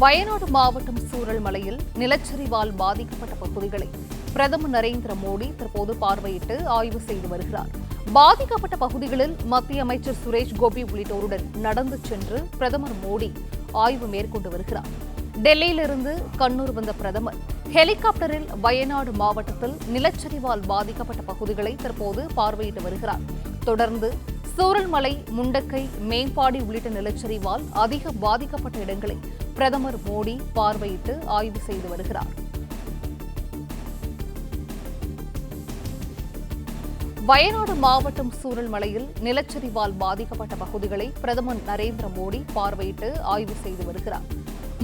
வயநாடு மாவட்டம் சூரல்மலையில் நிலச்சரிவால் பாதிக்கப்பட்ட பகுதிகளை பிரதமர் நரேந்திர மோடி தற்போது பார்வையிட்டு ஆய்வு செய்து வருகிறார். பாதிக்கப்பட்ட பகுதிகளில் மத்திய அமைச்சர் சுரேஷ் கோபி உள்ளிட்டோருடன் நடந்து சென்று பிரதமர் மோடி ஆய்வு மேற்கொண்டு வருகிறார். டெல்லியிலிருந்து கண்ணூர் வந்த பிரதமர் ஹெலிகாப்டரில் வயநாடு மாவட்டத்தில் நிலச்சரிவால் பாதிக்கப்பட்ட பகுதிகளை தற்போது பார்வையிட்டு வருகிறார். தொடர்ந்து சூரல்மலை, முண்டக்கை, மேம்பாடி உள்ளிட்ட நிலச்சரிவால் அதிக பாதிக்கப்பட்ட இடங்களை பிரதமர் மோடி பார்வையிட்டு ஆய்வு செய்து வருகிறார். வயநாடு மாவட்டம் சூரல்மலையில் நிலச்சரிவால் பாதிக்கப்பட்ட பகுதிகளை பிரதமர் நரேந்திர மோடி பார்வையிட்டு ஆய்வு செய்து வருகிறார்.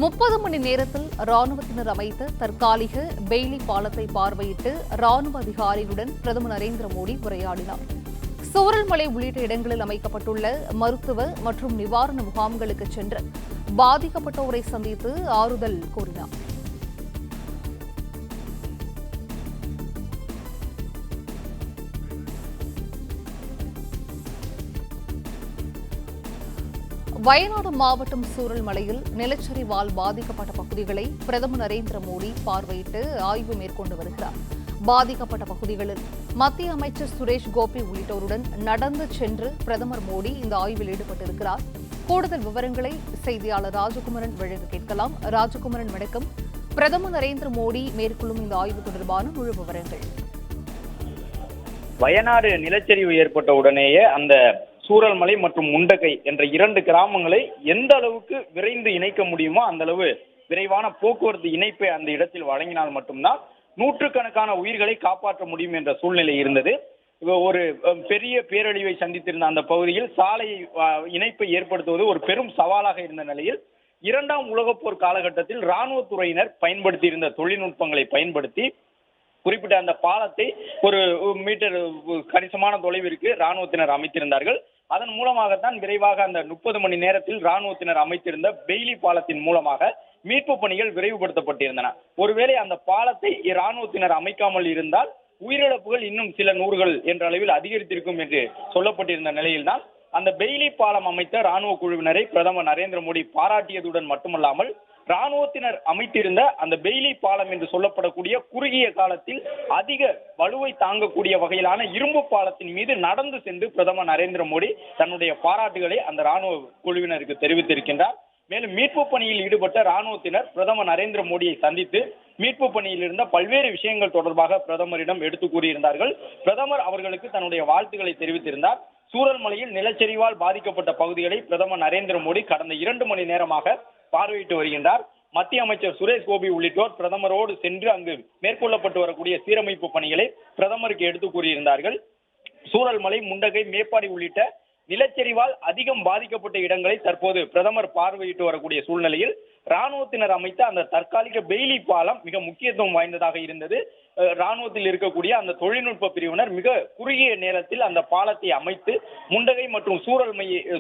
30 மணி நேரத்தில் ராணுவத்தினர் அமைத்த தற்காலிக பெய்லி பாலத்தை பார்வையிட்டு ராணுவ அதிகாரிகளுடன் பிரதமர் நரேந்திர மோடி உரையாடினார். சூரல்மலை உள்ளிட்ட இடங்களில் அமைக்கப்பட்டுள்ள மருத்துவ மற்றும் நிவாரண முகாம்களுக்கு சென்று பாதிக்கப்பட்டோரை சந்தித்து ஆறுதல் கூறினார். வயநாடு மாவட்டம் சூரல்மலையில் நிலச்சரிவால் பாதிக்கப்பட்ட பகுதிகளை பிரதமர் நரேந்திர மோடி பார்வையிட்டு ஆய்வு மேற்கொண்டு வருகிறார். பாதிக்கப்பட்ட பகுதிகளில் மத்திய அமைச்சர் சுரேஷ் கோபி உள்ளிட்டோருடன் நடந்து சென்று பிரதமர் மோடி இந்த ஆய்வில் ஈடுபட்டிருக்கிறார். கூடுதல் விவரங்களை செய்தியாளர் ராஜகுமரன் வழங்க கேட்கலாம். ராஜகுமரன், வணக்கம். பிரதமர் நரேந்திர மோடி மேற்கொள்ளும் இந்த ஆய்வு தொடர்பான முழு விவரங்கள். வயநாடு நிலச்சரிவு ஏற்பட்ட உடனேயே அந்த சூரல்மலை மற்றும் முண்டகை என்ற 2 கிராமங்களை எந்த அளவுக்கு விரைந்து இணைக்க முடியுமோ அந்த அளவு விரைவான போக்குவரத்து இணைப்பை அந்த இடத்தில் வழங்கினால் மட்டும்தான் நூற்றுக்கணக்கான உயிர்களை காப்பாற்ற முடியும் என்ற சூழ்நிலை இருந்தது. ஒரு பெரிய பேரழிவை சந்தித்திருந்த அந்த பகுதியில் சாலை இணைப்பை ஏற்படுத்துவது ஒரு பெரும் சவாலாக இருந்த நிலையில் 2ஆம் உலகப் போர் காலகட்டத்தில் இராணுவத்துறையினர் பயன்படுத்தியிருந்த தொழில்நுட்பங்களை பயன்படுத்தி குறிப்பிட்ட அந்த பாலத்தை ஒரு மீட்டர் கணிசமான தொலைவிற்கு இராணுவத்தினர் அமைத்திருந்தார்கள். அதன் மூலமாகத்தான் விரைவாக அந்த 30 மணி நேரத்தில் இராணுவத்தினர் அமைத்திருந்த பெய்லி பாலத்தின் மூலமாக மீட்பு பணிகள் விரைவுபடுத்தப்பட்டிருந்தன. ஒருவேளை அந்த பாலத்தை இராணுவத்தினர் அமைக்காமல் இருந்தால் உயிரிழப்புகள் இன்னும் சில நூறுகள் என்ற அளவில் அதிகரித்திருக்கும் என்று சொல்லப்பட்டிருந்த நிலையில்தான் அந்த பெய்லி பாலம் அமைத்த இராணுவ குழுவினரை பிரதமர் நரேந்திர மோடி பாராட்டியதுடன் மட்டுமல்லாமல் இராணுவத்தினர் அமைத்திருந்த அந்த பெய்லி பாலம் என்று சொல்லப்படக்கூடிய குறுகிய காலத்தில் அதிக வலுவை தாங்கக்கூடிய வகையிலான இரும்பு பாலத்தின் மீது நடந்து சென்று பிரதமர் நரேந்திர மோடி தன்னுடைய பாராட்டுகளை அந்த இராணுவ குழுவினருக்கு தெரிவித்திருக்கின்றார். மேலும் மீட்பு பணியில் ஈடுபட்ட இராணுவத்தினர் பிரதமர் நரேந்திர மோடியை சந்தித்து மீட்பு பணியில் இருந்த பல்வேறு விஷயங்கள் தொடர்பாக பிரதமரிடம் எடுத்து கூறியிருந்தார்கள். பிரதமர் அவர்களுக்கு தன்னுடைய வாழ்த்துக்களை தெரிவித்திருந்தார். சூரல்மலையில் நிலச்சரிவால் பாதிக்கப்பட்ட பகுதிகளை பிரதமர் நரேந்திர மோடி கடந்த 2 மணி நேரமாக பார்வையிட்டு வருகின்றார். மத்திய அமைச்சர் சுரேஷ் கோபி உள்ளிட்டோர் பிரதமரோடு சென்று அங்கு மேற்கொள்ளப்பட்டு வரக்கூடிய சீரமைப்பு பணிகளை பிரதமருக்கு எடுத்து கூறியிருந்தார்கள். சூரல்மலை, முண்டகை, மேப்பாடி உள்ளிட்ட நிலச்சரிவால் அதிகம் பாதிக்கப்பட்ட இடங்களை தற்போது பிரதமர் பார்வையிட்டு வரக்கூடிய சூழ்நிலையில் இராணுவத்தினர் அமைத்த அந்த தற்காலிக பெய்லி பாலம் மிக முக்கியத்துவம் வாய்ந்ததாக இருந்தது. இராணுவத்தில் இருக்கக்கூடிய அந்த தொழில்நுட்ப பிரிவினர் மிக குறுகிய நேரத்தில் அந்த பாலத்தை அமைத்து முண்டகை மற்றும்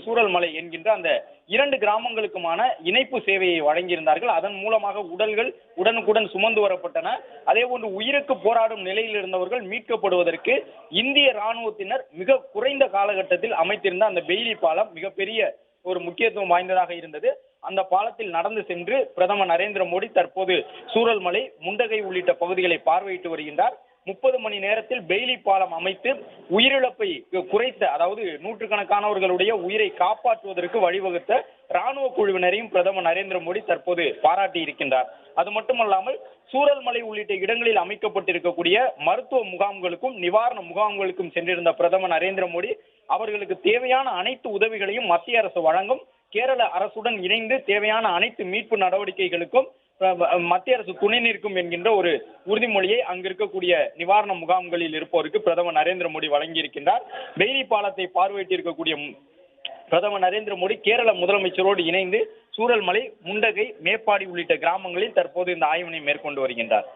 சூரல்மலை என்கின்ற அந்த 2 கிராமங்களுக்குமான இணைப்பு சேவையை வழங்கியிருந்தார்கள். அதன் மூலமாக உடல்கள் உடனுக்குடன் சுமந்து வரப்பட்டன. அதே போன்று உயிருக்கு போராடும் நிலையில் இருந்தவர்கள் மீட்கப்படுவதற்கு இந்திய இராணுவத்தினர் மிக குறைந்த காலகட்டத்தில் அமைத்திருந்த அந்த பெய்லி பாலம் மிகப்பெரிய ஒரு முக்கியத்துவம் வாய்ந்ததாக இருந்தது. அந்த பாலத்தில் நடந்து சென்று பிரதமர் நரேந்திர மோடி தற்போது சூரல்மலை, முண்டகை உள்ளிட்ட பகுதிகளை பார்வையிட்டு வருகின்றார். 30 மணி நேரத்தில் பெய்லி பாலம் அமைத்து உயிரிழப்பை குறைத்த, அதாவது நூற்றுக்கணக்கானவர்களுடைய உயிரை காப்பாற்றுவதற்கு வழிவகுத்த இராணுவ குழுவினரையும் பிரதமர் நரேந்திர மோடி தற்போது பாராட்டி இருக்கின்றார். அது மட்டுமல்லாமல் சூரல்மலை உள்ளிட்ட இடங்களில் அமைக்கப்பட்டிருக்கக்கூடிய மருத்துவ முகாம்களுக்கும் நிவாரண முகாம்களுக்கும் சென்றிருந்த பிரதமர் நரேந்திர மோடி அவர்களுக்கு தேவையான அனைத்து உதவிகளையும் மத்திய அரசு வழங்கும், கேரள அரசுடன் இணைந்து தேவையான அனைத்து மீட்பு நடவடிக்கைகளுக்கும் மத்திய அரசு துணை நிற்கும் என்கின்ற ஒரு உறுதிமொழியை அங்கு இருக்கக்கூடிய நிவாரண முகாம்களில் இருப்போருக்கு பிரதமர் நரேந்திர மோடி வழங்கியிருக்கின்றார். பெய்லி பாலத்தை பார்வையிட்டிருக்கக்கூடிய பிரதமர் நரேந்திர மோடி கேரள முதலமைச்சரோடு இணைந்து சூரல்மலை, முண்டகை, மேப்பாடி உள்ளிட்ட கிராமங்களில் தற்போது இந்த ஆய்வினை மேற்கொண்டு வருகின்றார்.